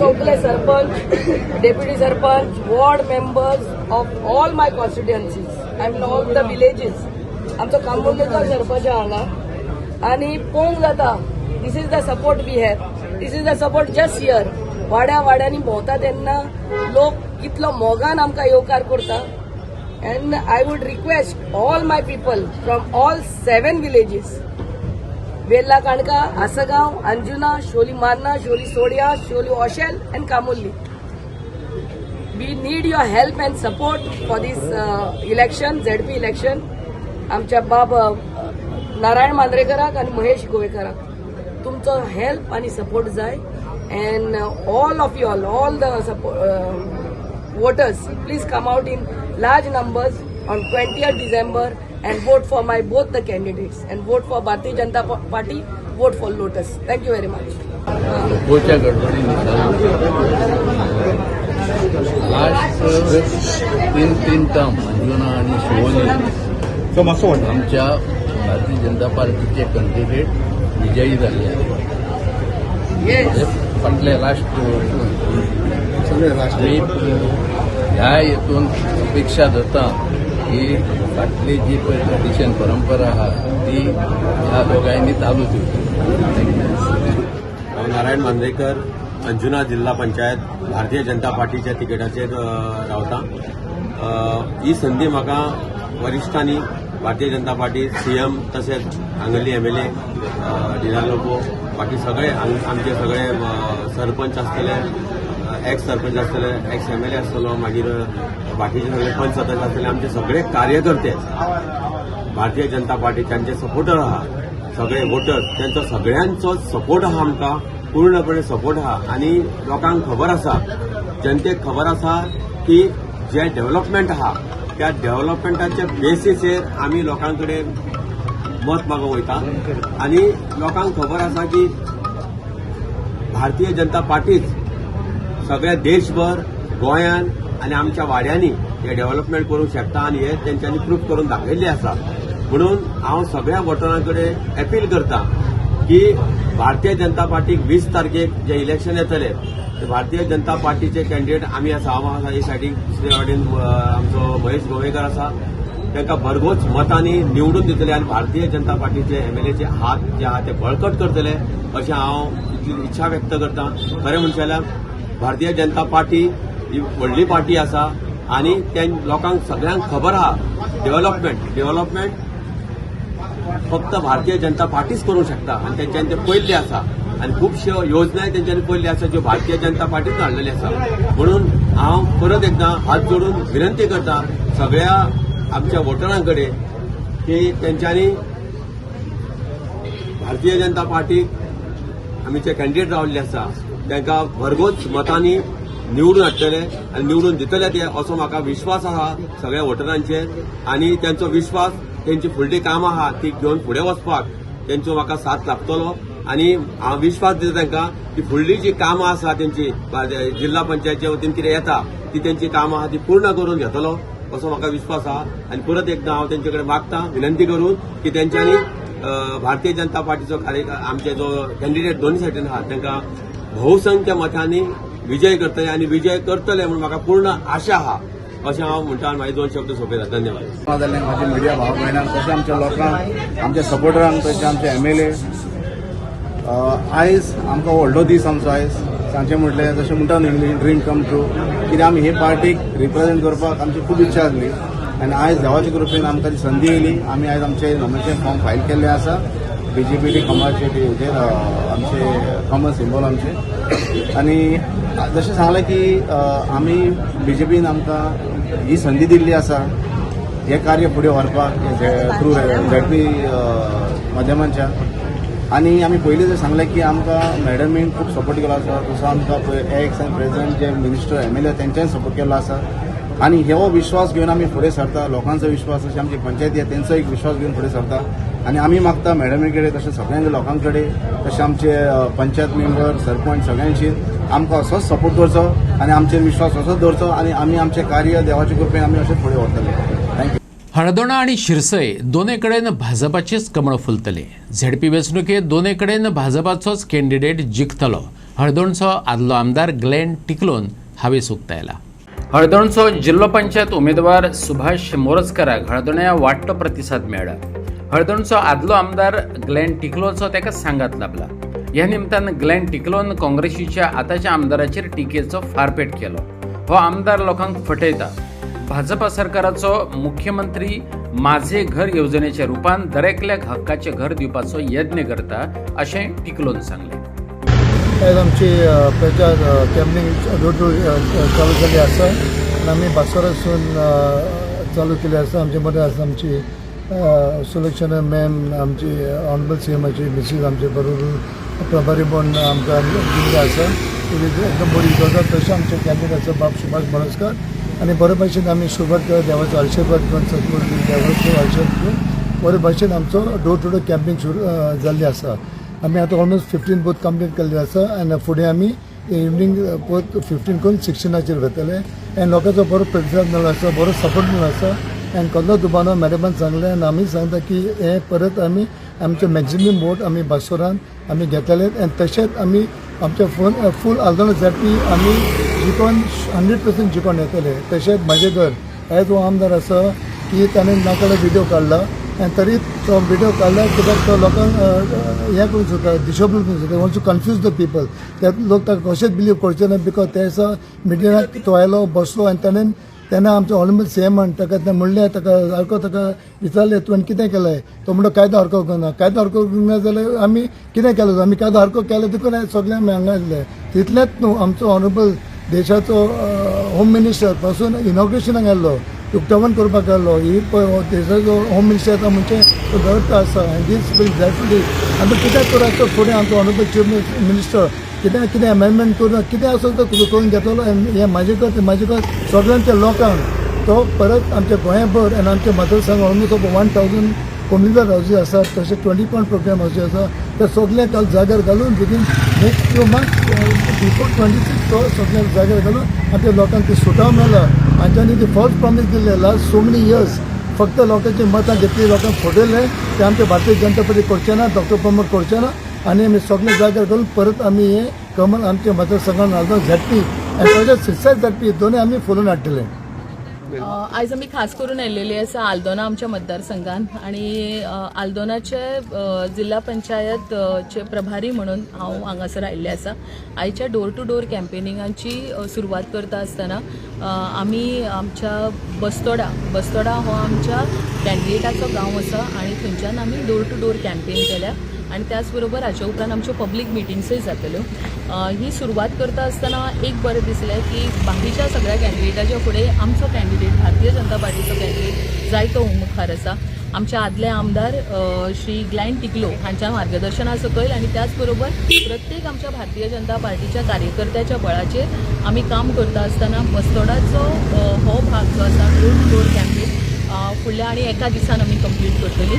सगळे sarpanch, deputy sarpanch, ward members of all my constituencies and all the villages. आमचो कांबोलीचो सरपंच हांगा आणि पळोवंक जाता this is the support we have. This is the support just here. वाड्यांनी भोंवता तेन्ना लोक कितलो मोगान आमकां येवकार करता. And I would request all my people from all 7 villages, Vella Kanka, Asagaon, Anjuna, Sholi Marna, Sholi Sodia, Sholi Oshel and Kamulli. We need your help and support for this election, ZP election. आमच्या बाब नारायण मांद्रेकराक आणि महेश गोवेकराक तुमचो help आणि support जाय. And all of you all the voters, please come out in large numbers on 20th December and vote for my both the candidates and vote for Bharatiya Janata Party, vote for Lotus. Thank you very much. पोच्या गडबडीनुसार last तीन term Anjuna आणि शिवोली आमच्या भारतीय जनता पार्टीचे candidate विजयी झाले आहेत. फाटले लास्ट ह्या हेतून अपेक्षा जाता की फाटली जी पळय ट्रेडिशन परंपरा आहा ती ह्या दोगांनी चालू ठेवची. नारायण मांद्रेकर, अंजुना जिल्हा पंचायत भारतीय जनता पार्टीच्या तिकेटाचेर रावता. ही संदी म्हाका वरिश्ठांनी भारतीय जनता पार्टी सीएम तशेंच हांगली MLA डिलायला लोबो बाकी सगळे आमचे सगळे सरपंच आसतले, एक्स सरपंच आसतले, एक्स MLA आसतलो, मागीर बाकीचे सगळे पंच सदस्य आसतले, आमचे सगळे कार्यकर्ते भारतीय जनता पार्टीचे सपोर्टर आहा, सगळे वोटर्स त्यांचो सगळ्यांचो सपोर्ट आहा, आमकां पूर्णपणे सपोर्ट आहा. आणि लोकांक खबर आसा, जनतेक खबर आसा की जे डेव्हलपमेंट आहा त्या डेव्हलपमेंटाच्या बेसीसेर आमी लोकांकडे मत मागूंक वयता. आणि लोकांक खबर आसा की भारतीय जनता पार्टीच सगळ्या देशभर गोंयान आणि आमच्या वाड्यांनी हे डेव्हलपमेंट करूंक शकता आणि हे तेंच्यांनी प्रूफ करून दाखयल्लें आसा. म्हणून हांव सगळ्या वोटरांकडे अपील करता की भारतीय जनता पार्टीक 20 तारखेक जे इलेक्शन येतले ते भारतीय जनता पार्टीचे कॅन्डिडेट आमी आसा. हांव आसा हे सायडीक दुसरे वाटेन आमचो महेश गोवेकर आसा. तांकां भरघोस मतांनी निवडून दितले आणि भारतीय जनता पार्टीचे MLAचे हात जे आहा ते बळकट करतले अशें हांव इच्छा व्यक्त करता. खरें म्हणचे जाल्यार भारतीय जनता पार्टी ही व्हडली पार्टी आसा आणि त्या लोकांक सगळ्यांक खबर आहा डेव्हलपमेंट फक्त भारतीय जनता पार्टीच करूंक शकता आणि तेंच्यांनी ते पयल्ले आसा आणि खुबश्यो योजनाय तेंच्यांनी पयल्ले आसा ज्यो भारतीय जनता पार्टीच हाडलेली आसा. म्हणून हांव परत एकदां हात जोडून विनंती करता सगळ्या आमच्या वोटरांकडे की तेंच्यांनी भारतीय जनता पार्टीक आमचे कॅन्डिडेट रावल्ले आसा तांकां भरघोस मतांनी निवडून हाडटले आणि निवडून दितले ते असो म्हाका विश्वास आहा सगळ्या वोटरांचेर. आणि त्यांचो विश्वास तेंची फुडली कामां आहा ती घेवन फुडें वचपाक तेंचो म्हाका साथ लागतलो. आणि हांव विश्वास दिता तांकां की फुडली जी कामां आसा तेंची जिल्हा पंचायतच्या वतीन कितें येता ती तेंची कामां आहा ती पूर्ण करून घेतलो असो म्हाका विश्वास आहा. आणि परत एकदां हांव तेंचे कडेन मागता विनंती करून की तेंच्यांनी भारतीय जनता पार्टीचो आमचे जो कॅन्डिडेट दोन्ही सायडीन आहा तांकां बहुसंख्य मतांनी विजय करतले आणि विजय करतले म्हणून म्हाका पूर्ण आशा आहा अशें हांव म्हणटा आनी म्हाजे 2 शब्द सोंपयता. धन्यवाद. म्हाजे मिडिया भाव भयणांक तशें आमच्या लोकांक आमच्या सपोर्टरांक तशें आमचे MLA आयज आमकां व्हडलो दीस आमचो आयज सांगचें म्हटलें जशें म्हणटा न्ही ड्रीम कम ट्रू कित्याक आमी हे पार्टीक रिप्रेझेंट करपाक आमची खूब इच्छा आसली आनी आयज देवाचे कृपेन आमकां ती संदी येयली. आमी आयज आमचे नॉमिनेशन फॉर्म फायल केल्ले आसा. BJP कमळाचे हेजेर आमचे कॉमन सिंबल आमचे. आणि जशें सांगलें की आमी BJPन आमकां ही संदी दिल्ली आसा हे कार्य फुडें व्हरपाक थ्रू ZP माध्यमांच्या. आणि आमी पयलीं जर सांगलें की आमकां मॅडमीन खूब सपोर्ट केलो आसा. तसो आमकां एक्स आनी प्रेझेंट जे मिनिस्टर MLA तेंच्यांनी सपोर्ट केलो आसा. आणि हो विश्वास घेऊन आम्ही फुडें सरता. लोकांचो विश्वास अशें आमची पंचायती आहे तेंचो एक विश्वास घेऊन फुडें सरता. आणि आम्ही मागता मॅडमी कडेन तशें सगळ्या लोकांकडे तशें आमचे पंचायत मेंबर सरपंच सगळ्यांशी आमकां असोच सपोर्ट करचो आणि आमचेर विश्वास असोच दवरचो आणि आमी आमचें कार्य देवाचे कृपेन आमी अशेंच फुडें व्हरतले. थँक्यू. हळदोणा आणि शिरसय दोनूय कडेन भाजपाचेच कमळ फुलतले. झेडपी वेंचणुकेत दोनूय कडेन भाजपाचोच कॅन्डिडेट जिखतलो. हळदोणचो आदलो आमदार ग्लेन टिकलोन हावेस उक्तायला. हळदोणचो जिल्लो पंचायत उमेदवार सुभाष मोरजकाराक हळदोण्या वाडटो प्रतिसाद मेळ्ळा. हळदोणचो आदलो आमदार ग्लेन टिकलोचो ताका सांगात लाभला. ह्या निमतान ग्लेन टिकलोन काँग्रेसीच्या आताच्या आमदाराचेर टिकेचो फारपेट केलो. हो आमदार लोकांक फटयता. भाजपा सरकाराचो मुख्यमंत्री माझे घर येवजणेच्या रुपान दरेकल्याक हक्काचें घर दिवपाचो यत्न करता अशें टिकलोन सांगलें. आयज आमची प्रचार कॅम्पेनिंग डोर टू चालू जाल्ली आसा आनी आमी बासोरासून चालू केली आसा. आमचे मदीं आसा आमची सुलक्षणा मॅम, आमची ऑनरेबल सीएमाची मिसीस आमचे बरोबर प्रभारी म्हणून आमकां दिल्ली आसा. एकदम बरी गजाल. तशें आमचे कॅन्डिडेट आसा बाब सुभाष मोरजकार आणि बरे भाशेन आमी सुरवात केल्या. देवाचो आशिर्वाद घेवन सपोर्ट देवाचो आशिर्वाद घेवन बरे भाशेन आमचो डोर टू डोर कॅम्पेन सुरू जाल्ली आसा. आमी आतां ऑलमोस्ट 15 बूथ कंप्लीट केल्ले आसा आनी फुडें आमी इवनिंग बूथ 15 करून 16 वतले. आनी लोकांचो बरो प्रतिसाद मेळ्ळो आसा, बरो सपोर्ट मेळ्ळो आसा. आनी कसलो दुबानो मॅडमान सांगलें आनी आमी सांगता की हे परत आमी आमचे मॅक्झिमम वोट आमी बासोरान आमी घेतले. आनी तशेंच आमी आमचे फूल आल्दोना झेडपी आमी जिखोन 100% जिखोन येतले. तशेंच म्हजें घर आयज हो आमदार आसा की ताणें नाकडे व्हिडिओ काडला आनी तरी तो व्हिडिओ काडला कित्याक तो लोकांक हें करूंक सोदता, डिसेबल करूंक सोदता. Wants to confuse the people. ते लोक ताका कशेंच बिलीव करचे ना बिकॉज ते दिसा मिडियाक तो आयलो बसलो आनी तेन्ना आमचो ऑनरेबल सीएमान ताका तें म्हणलें, ताका सारको ताका विचारलें तुवें कितें केलें. तो म्हणलो कायदो हरको करना. कायदो हरको करना जाल्यार आमी कितें केलें. आमी कायदो हरको केलो देखून सगळें आमी हांगा येयले. तितलेंच न्हू आमचो ऑनरेबल देशाचो होम मिनिस्टर पासून इनॉग्रेशनाक येयल्लो, उक्तावण करपाक येयल्लो. ही देशाचो होम मिनिस्टर येता म्हणजे तो गव्हर्नर आसा आनी दीस वील डेफिनेटली आमी कित्याक करता फुडें आमचो ऑनरेबल चीफ मिनिस्टर कितें अमेंडमेंट करून कितें आसा तो करून घेतलो. हें म्हाजे कर सगळ्यांच्या लोकांक तो परत आमच्या गोंयभर आनी आमच्या मतदारसंघ ऑलमोस्ट 1000 कम्युनिटी हावजीस आसात. तशें 20 प्रोग्राम हावजीस आसा. ते सगळे काल जाग्यार घालून within next few months before 26 तो सगळ्या जाग्यार घालून आमच्या लोकांक ती सुटाव मेळ्ळा. आमच्यांनी ती फर्स्ट प्रॉमीस दिल्ले लास्ट सो मेनी इयर्स फक्त लोकांची मतां घेतली, लोकांक फटयले. ते आमचे भारतीय जनता पार्टी करचे ना, डॉक्टर प्रमोद करचे ना. आनी आमी सगळे जाग्यार घालून परत आमी हे कमल आमच्या मतदारसंघान हाडलो. झेडपी आनी ताच्या सिक्साय झेडपी दोनूय आमी फुलोवन हाडटले. आयज आमी खास करून आयिल्ली आसा आल्दोना आमच्या मतदारसंघान आनी आल्दोनाचे जिल्हा पंचायतचे प्रभारी म्हणून हांव हांगासर आयिल्लें आसा. आयच्या डोर टू डोर कॅम्पेनिंगाची सुरवात करता आसतना आमी आमच्या बस्तोडा हो आमच्या कॅन्डिडेटाचो गांव आसा आनी थंयच्यान आमी डोर टू डोर कॅम्पेन केल्या. आणि त्याचबरोबर हाच्या उपरांत आमच्यो पब्लीक मिटिंग्सूय जातल्यो. ही सुरवात करता आसतना एक बरें दिसलें की बाकीच्या सगळ्या कॅन्डिडेटाच्या फुडें आमचो कॅन्डिडेट भारतीय जनता पार्टीचो कॅन्डिडेट जायतो मुखार आसा. आमचे आदले आमदार श्री ग्लेन टिकलो हांच्या मार्गदर्शना सकयल आनी त्याचबरोबर प्रत्येक आमच्या भारतीय जनता पार्टीच्या कार्यकर्त्याच्या बळाचेर आमी काम करता आसतना बस्तोडाचो हो भाग जो आसा डोर टू डोर कॅम्पेन फुडल्या आनी एका दिसान आमी कंप्लीट करतली.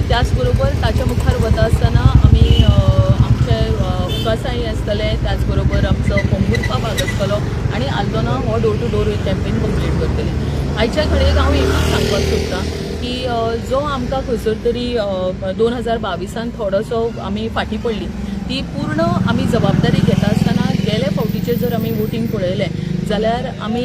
त्याचबरोबर ताच्या मुखार वता आसतना आमी आमचे उकासाई आसतले, त्याचबरोबर आमचो पोंबुर्फा भाग आसतलो आनी आल्दोना हो door to door campaign complete करतली. आयच्या घडयेक हांव एकूच सांगपाक सोदतां की जो आमकां खंयसर तरी 2022 थोडोसो आमी फाटीं पडली ती पूर्ण आमी जबाबदारी घेता आसतना गेले फावटीचे जर आमी वोटींग पळयलें जाल्यार आमी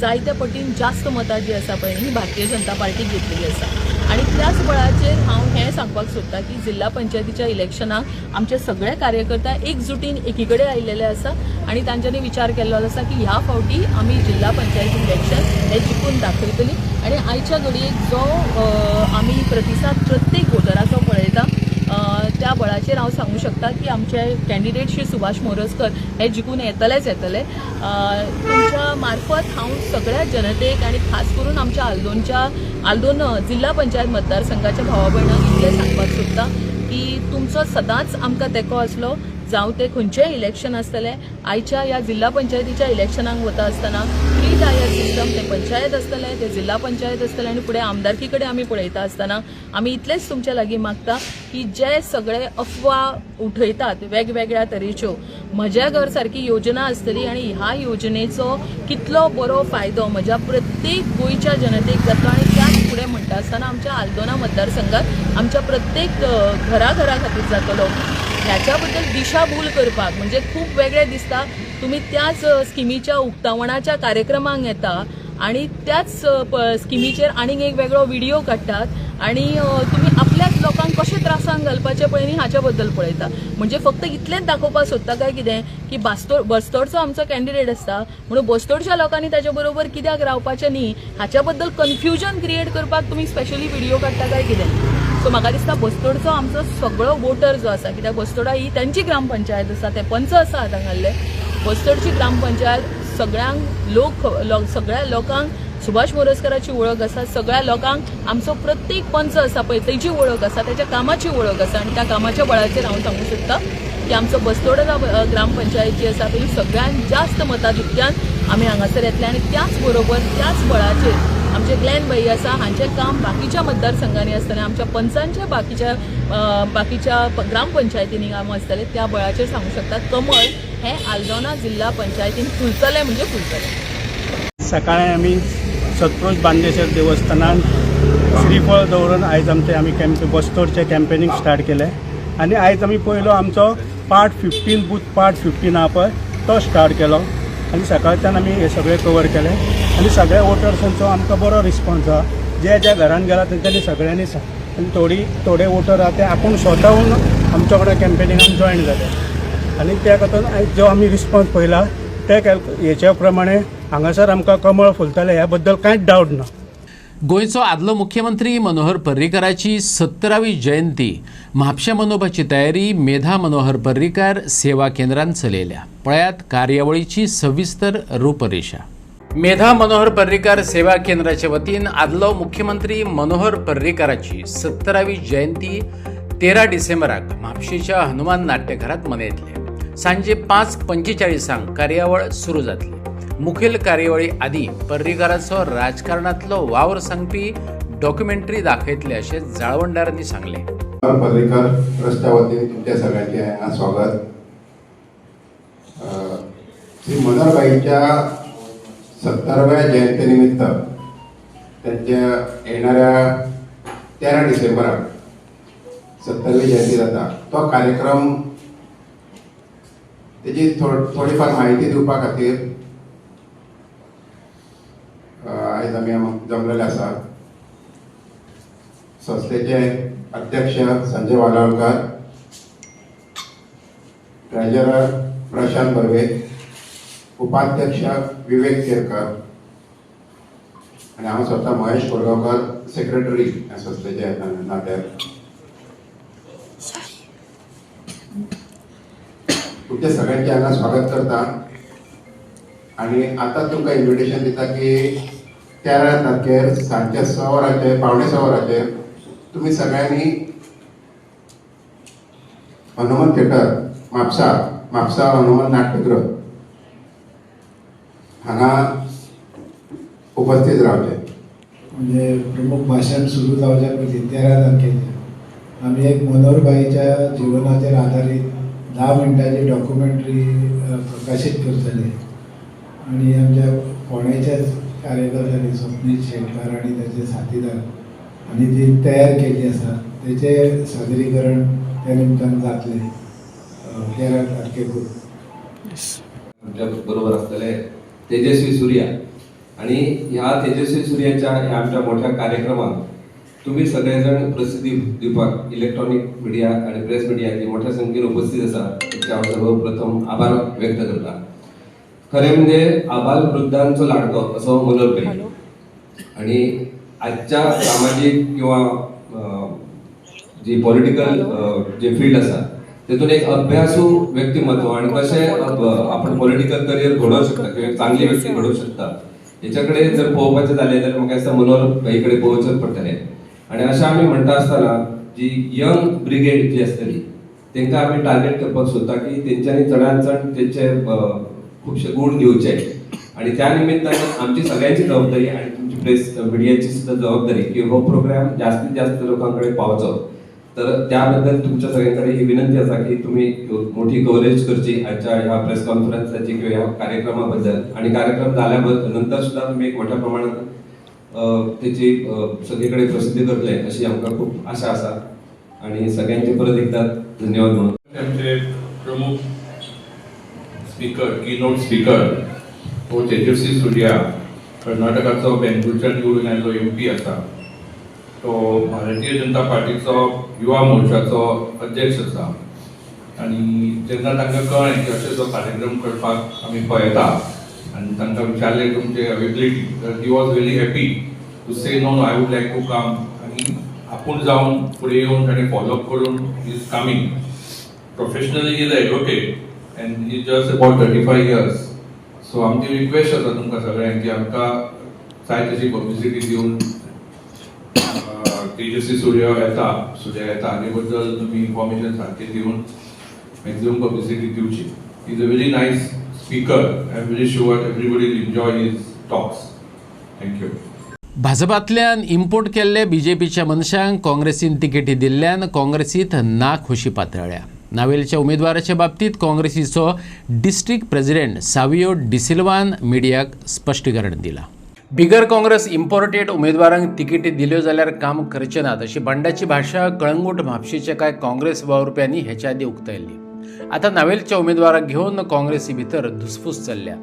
जायत्या पटीन जास्त मतां जी आसा पळय ही भारतीय जनता पार्टी घेतलेली आसा. आणि त्याच बळाचेर हांव हें सांगपाक सोदतां की जिल्हा पंचायतीच्या इलेक्शनाक आमचे सगळे कार्यकर्ता एकजुटीन एकी कडेन आयिल्ले आसा आनी तांच्यांनी विचार केल्लो आसा की ह्या फावटी आमी जिल्हा पंचायती इलेक्शन हें जिखून दाखयतली. आनी आयच्या घडयेक जो आमी प्रतिसाद प्रत्येक वोटराचो पळयता त्या बळाचेर हांव सांगूं शकता की आमचे कॅन्डिडेट श्री सुभाष मोरजकर हे जिखून येतलेच येतले. तुमच्या मार्फत हांव सगळ्या जनतेक आनी खास करून आमच्या आल्दोन जिल्हा पंचायत मतदारसंघाच्या भावा भयणांक इतलें सांगपाक सोदतां की तुमचो सदांच आमकां तेंको आसलो, जावं ते खंयचेंय इलेक्शन आसतलें. आयच्या ह्या जिल्हा पंचायतीच्या इलेक्शनाक वता आसतना 3 टायर सिस्टम, ते पंचायत आसतलें, ते जिल्हा पंचायत आसतलें आनी फुडें आमदारकी कडेन आमी पळयता आसतना आमी इतलेंच तुमच्या लागीं मागता की जे सगळे अफवा उठयतात वेगवेगळ्या तरेच्यो, म्हज्या घर सारकी योजना आसतली आनी ह्या योजनेचो कितलो बरो फायदो म्हज्या प्रत्येक गोंयच्या जनतेक जातलो आनी त्याच फुडें म्हणटा आसतना आमच्या आल्दोना मतदारसंघात आमच्या प्रत्येक घरा खातीर जातलो. ह्याच्या बद्दल दिशाभूल करपाक म्हणजे खूप वेगळें दिसता. तुम्ही त्याच स्किमीच्या उक्तावणाच्या कार्यक्रमांक येता आणि त्याच स्किमीचेर आनीक एक वेगळो व्हिडिओ काडटात आणि तुम्ही आपल्याच लोकांक कशे त्रासांक घालपाचे पळय न्ही हाच्या बद्दल पळयता. म्हणजे फक्त इतलेंच दाखोवपाक सोदता काय कितें की बस्तोडचो आमचो कॅन्डिडेट आसता म्हणून बस्तोडच्या लोकांनी ताच्या बरोबर कित्याक रावपाचें न्ही हाच्या बद्दल कन्फ्युजन क्रिएट करपाक तुम्ही स्पेशली व्हिडिओ काडटा काय कितें. सो म्हाका दिसता बस्तोडचो आमचो सगळो वोटर जो आसा, कित्याक बस्तोडा ही तांची ग्रामपंचायत आसा, ते पंच आसा हांगासरले. बस्तोडची ग्रामपंचायत सगळ्या लोकांक सुभाष मोरजकाराची वळख आसा, सगळ्या लोकांक आमचो प्रत्येक पंच आसा पळय तेजी वळख आसा, त्याच्या कामाची वळख आसा आनी त्या कामाच्या बळाचेर हांव सांगूंक सोदता की आमचो बस्तोडा ग्रामपंचायत जी आसा ती सगळ्यांत जास्त मताधिक्यान आमी हांगासर येतले आनी त्याच बरोबर त्याच बळाचेर आमचे ग्लेन भाई आसा हांचें काम बाकीच्या मतदारसंघांनी आसतलें, आमच्या पंचांच्या बाकीच्या ग्रामपंचायतींनी काम आसतलें. त्या बळाचेर सांगूं शकता कमळ हें आल्दोना जिल्हा पंचायतीन फुलतलें म्हणजे फुलतलें. सकाळी आमी सतरोज बांदेश्वर देवस्थानान श्रीफळ दवरून आयज आमी बस्तोडचें कॅम्पेनींग स्टार्ट केलें आनी आयज आमी पयलो आमचो पार्ट 15 बूथ पार्ट 15 आहा पळय तो स्टार्ट केलो आनी सकाळच्यान आमी हे सगळें कवर केलें आनी सगळ्या वोटर्सांचो आमकां बरो रिस्पॉन्स आहा. ज्या घरान गेला तेंच्यांनी सगळ्यांनी आनी थोडे वोटर आहा ते आपूण स्वताहून आमच्या कडेन कॅम्पेनिंगान जॉयन जाले आनी त्या खातीर आयज जो आमी रिस्पॉन्स पळयला ते हेच्या प्रमाणे हांगासर आमकां कमळ फुलतलें ह्या बद्दल कांयच डावट ना. गोंयचो आदलो मुख्यमंत्री मनोहर पर्रीकाराची 17वी जयंती म्हापशा मनोवपाची तयारी मेधा मनोहर पर्रीकार सेवा केंद्रान चलयल्या. पळयात कार्यावळीची सविस्तर रूपरेषा. मेधा मनोहर पर्रीकार सेवा केंद्राचे वतीन आदलो मुख्यमंत्री मनोहर पर्रीकाराची 17वी जयंती 13 डिसेंबराक म्हापशेच्या हनुमान नाट्यघरात मनयतले. सांजे 5:45 कार्यावळ सुरू जातली. मुखेल कार्यावळी आदी पर्रीकाराचो राजकारणातलो वावर सांगपी डॉक्युमेंटरी दाखयतले अशें जाळवणदारांनी सांगले. पर्रीकार ट्रस्टा वतीन तुमच्या सगळ्यांचे हांगा स्वागत. श्री मनोहरबाईच्या 17व्या जयंती निमित्त त्यांच्या येणाऱ्या 13 डिसेंबराक 17वी जयंती जाता तो कार्यक्रम तेजी थोडीफार माहिती दिवपा खातीर आयज आमी जमलेले आसा. संस्थेचे अध्यक्ष संजय वालावलकर, ट्रेजरर प्रशांत बर्वे, उपाध्यक्ष विवेक केरकर आणि हांव स्वता महेश कोरगांवकर सेक्रेटरी ह्या संस्थेचे नात्यार. तुमच्या सगळ्यांचे हांगा स्वागत करता आणि आता तुमकां इन्विटेशन दिता की 13 तारखेर सांजच्या 6 वरांचेर 6:45 वरांचेर तुम्ही सगळ्यांनी हनुमान थिएटर म्हापसा हनुमान नाट्यगृह हांगा उपस्थित रावचे. म्हणजे प्रमुख भाषण सुरू जावच्या पयलीं 13 तारखेर आमी एक मनोहरबाईच्या जिवनाचेर आधारीत 10 मिनटांची डॉक्युमेंटरी प्रकाशीत करतले आणि आमच्या फोंडेच्याच कार्यकर्त्यांनी स्वप्नील शेटकार आणि त्याचे साथीदार आणि ती तयार केली आसा तेचे सादरीकरण त्या निमतान जातले 13 तारखेक. आमच्या बरोबर असलेले तेजस्वी सूर्या आणि ह्या तेजस्वी सूर्याच्या ह्या आमच्या मोठ्या कार्यक्रमात तुम्ही सगळेजण प्रसिद्धी दिवपाक इलेक्ट्रॉनिक मीडिया आणि प्रेस मीडियाची मोठ्या संख्येन उपस्थित आसा त्याचे हांव सर्वप्रथम आभार व्यक्त करता. खरें म्हणजे आबालवृद्धांचो लाडको असो मनोहरबाई आणि आजच्या सामाजिक किंवा जी पॉलिटिकल जे फील्ड आसा तेतून एक अभ्यासू व्यक्तिमत्व आणि कशें आपण पॉलिटिकल करियर घडोवंक शकता किंवा चांगली व्यक्ती घडोवंक शकता हेच्याकडे जर पळोवपाचें जालें जाल्यार म्हाका दिसता मनोहरबाई कडेन पळोवचेंच पडटलें. आणि अशें आमी म्हणटा आसतना जी यंग ब्रिगेड जी आसतली तांकां आमी टार्गेट करपाक सोदता की तेंच्यांनी चडांत चड तेंचे खुबशे गुण घेवचे आणि त्या निमित्तान आमची सगळ्यांची जबाबदारी आणि तुमची प्रेस मिडियाची सुद्धा जबाबदारी की हो प्रोग्राम जास्तीत जास्त लोकांकडे पावचो. तर त्याबद्दल तुमच्या सगळ्यांकडे ही विनंती असा की तुम्ही मोठी कव्हरेज करची आजच्या ह्या प्रेस कॉन्फरन्साची किंवा ह्या कार्यक्रमाबद्दल आणि कार्यक्रम झाल्यानंतर सुद्धा तुम्ही एक मोठ्या प्रमाणात त्याची सगळीकडे प्रसिद्धी करतले अशी आमकां खूप आशा असा आणि सगळ्यांचे परत एकदा धन्यवाद म्हणून आमचे प्रमुख स्पीकर कीनोट स्पीकर हो तेजस्वी सूर्या कर्नाटकाचो बेंगळूरच्यान निवडून आयिल्लो MP आसा. तो भारतीय जनता पार्टीचो युवा मोर्चाचो अध्यक्ष आसा आनी जेन्ना तांकां कळ्ळें की अशें जो कार्यक्रम करपाक आमी पळयता आनी तांकां विचारलें तुमचे अवेबिलिटी तर he was very happy to say no I would like to come आनी आपूण जावन फुडें येवन ताणें फॉलोअप करून he is coming. Professionally he is advocate and he is just about 35 years. So आमची रिक्वेस्ट आसा तुमकां सगळ्यांक की आमकां जाय तशी पब्लिसिटी दिवन तेजस्वी सूर्या येता हाजे बद्दल तुमी इन्फॉर्मेशन सारकें दिवन मॅक्सिमम पब्लिसिटी दिवची. Is a very nice speaker. I am very sure everybody will enjoy his talks. Thank you. भाजपांतल्यान इम्पोर्ट केल्ले बीजेपीच्या मनशांक काँग्रेसीन तिकेटी दिल्ल्यान काँग्रेसीत नाखुशी पातळ्ळ्या. नावेलच्या उमेदवाराच्या बाबतीत काँग्रेसीचो डिस्ट्रिक्ट प्रेसिडेंट सावियो डिसिल्वान मिडियाक स्पश्टीकरण दिलां. बिगर काँग्रेस इम्पोर्टेड उमेदवारांक तिकेटी दिल्यो जाल्यार काम करचे नात अशी बंडाची भाशा कळंगूट म्हापशेच्या कांय काँग्रेस वावुरप्यांनी हेच्या आदी उक्तायल्ली. आतां नावेलच्या उमेदवाराक घेवन काँग्रेसी भितर धुसफूस चल्ल्या.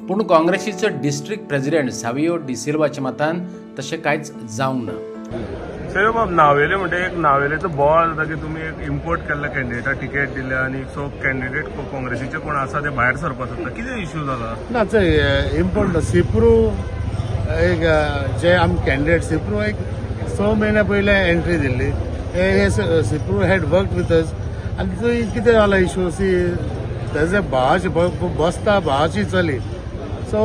पूण काँग्रेसीचो डिस्ट्रिक्ट प्रेसिडेंट सावियो डिसिल्वाच्या मतान तशें कांयच जावंक ना. सर बाब नावेले म्हणजे एक नावेलेचो बोवाळ जाता की तुमी एक इम्पोर्ट केल्ल्या कॅन्डिडेटाक टिकेट दिल्या आनी सो कॅन्डिडेट काँग्रेसीचे कोण आसा ते भायर सरपाक सोदता. कितें इश्यू जाला? ना ते इम्पोर्ट सिप्रू एक जे आम कॅन्डिडेट सिप्रू एक 6 म्हयने पयले एंट्री दिल्ली. हे Sapru had work with us आनी थंय कितें जाला इश्यू सी तेजे भावाची बसता भावाची चली. So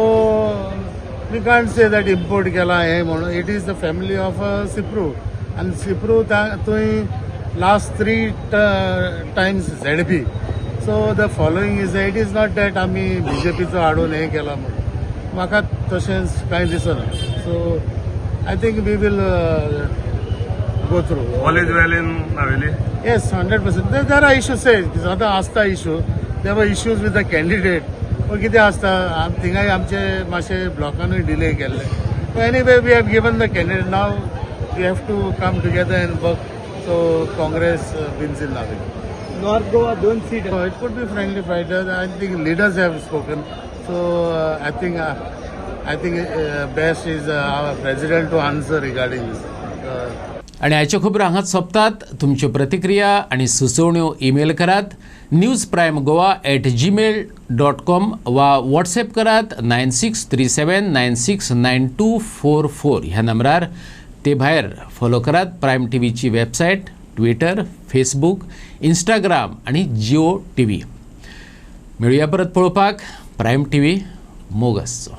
we can't say that import केला हे म्हणून. It is the family of Sipru आनी सिप्रू थंय last 3 times ZP. So the following is it is not that आमी BJPचो हाडून हे केला म्हणून म्हाका तशें कांय दिसना. So I think we will go through. All is well in Navelim? Yes 100%. There are issues आतां आसता इश्यू. देर वर इश्यूज विथ द कॅन्डिडेट पूण कितें आसता थिंगाय आमचे मातशे ब्लॉकानूय डिले केल्ले. Anyway we have given the candidate. Now we have to come together and work. So Congress wins in Navelim. North Goa 2 seats. It could be friendly fighter. I think leaders have spoken. So I think best is our president to answer regarding this. आणि आयच्या खबरो हांगाच सोंपतात. तुमच्यो प्रतिक्रिया आणि सुचोवण्यो email करात newsprimegoa@gmail.com वा व्हॉट्सएप करात 9637969244 ह्या नंबरार. ते भायर फॉलो करात प्रायम टीव्हीची वेबसायट, ट्विटर, फेसबूक, इंस्टाग्राम आणि जिओ TV. मेळुया परत पळोवपाक. प्रायम TV मोग आसचो.